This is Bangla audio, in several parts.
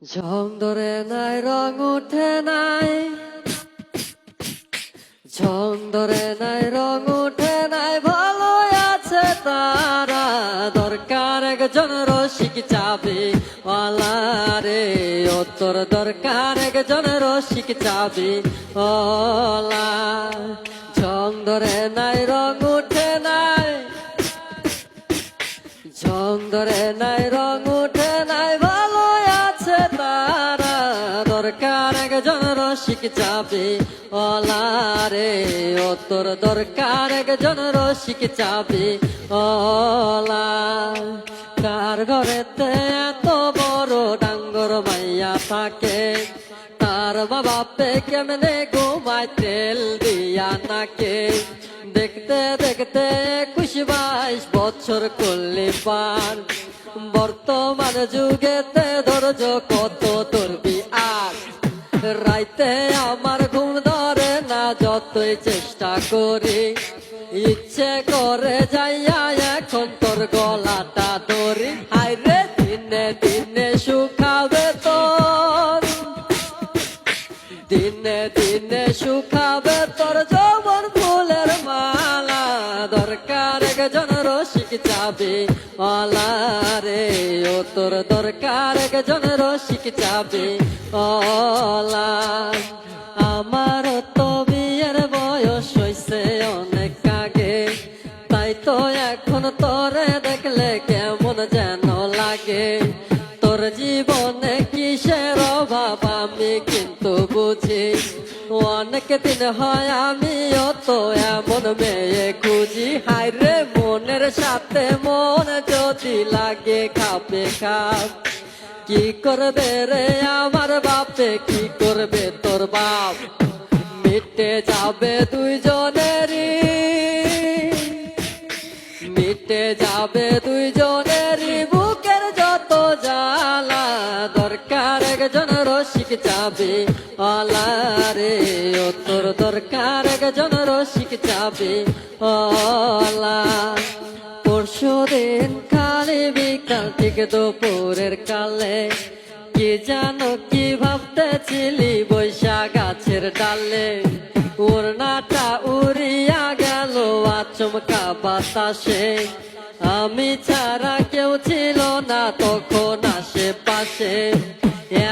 ঝং ধরে নাই রং উঠে নাই, ঝং ধরে নাই রং উঠে নাই, ভালো আছে তারা। দরকার একজন রসিক চাবি ওয়ালা রে, ও তোর দরকার একজন রসিক চাবি ওয়ালা। ঝং ধরে নাই রং উঠে নাই, ঝং ধরে নাই রং উঠে নাই, ভালো আছে তারা। দরকার একজন রসিক চাবি ওয়ালা রে, ও তোর দরকার একজন রসিক চাবি ওয়ালা। কার ঘরেতে এত বড় ডাঙ্গর মাইয়া থাকে, তার বাপে কেমনে ঘুমায় তেল দিয়া নাকে। দেখতে দেখতে 21-22 বছর করলে পার, বর্তমান যুগেতে ধৈর্য কত ধরবি আর। রাইতে আমার ঘুম ধরে না যতই চেষ্টা করি, ইচ্ছে করে যাইয়া এখন তোর গলাটা ধরি। হায়রে দিনে দিনে শুকাবে তোর, দিনে দিনে শুকাবে তোর যৌবন ফুলের মালা। দরকার একজন রসিক চাবি ওয়ালা রে, ও তোর দরকার একজন রসিক চাবি ওয়ালা। আমার তো বিয়ের বয়স হইছে অনেক আগে, তাই তো এখন তোরে দেখলে কেমন যেন লাগে। তোর জীবনে কিসের অভাব আমি কিন্তু বুঝি, অনেক দিন হয় আমিও তো এমন মেয়ে খুঁজি। হায়রে মনের সাথে মন যদি লাগে খাবে খাপ, কি করবে রে আমার বাপে, কি করবে তোর বাপ। মিটে যাবে দুইজনেরই, মিটে যাবে দুইজনেরই বুকের যত জ্বালা। দরকার একজন রসিক চাবি ওয়ালা রে, ও তোর দরকার একজন রসিক চাবি ওয়ালা। পরশুদিন খালি বিকাল থেকে দুপুরের কালে, কি জানো কি ভাবতেছিলি বৈশা গাছের ডালে। ওড়নাটা উড়িয়া গেল আচমকা বাতাসে, আমি ছাড়া কেউ ছিল না তখন আশেপাশে।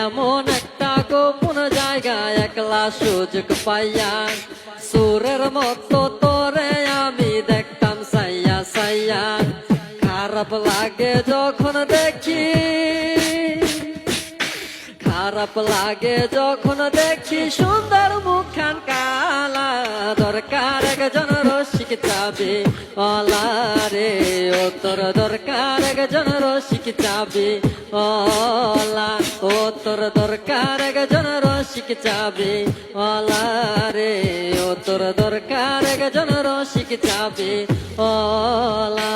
এমন একটা গোপন জায়গায় একলা সুযোগ পাইয়া, সুরের মতো তোরে আমি দেখতাম সাইয়া সাইয়া। খারাপ লাগে যখন দেখি, খারাপ লাগে যখন দেখি সুন্দর মুখখান কালা। দরকার একজন রসিক চাবি ওয়ালা রে, ও তোর দরকার একজন রসিক চাবি ওয়ালা। ও তোর দরকার একজন রসিক চাবি ওয়ালা রে, ও তোর দরকার একজন রসিক চাবি ওয়ালা।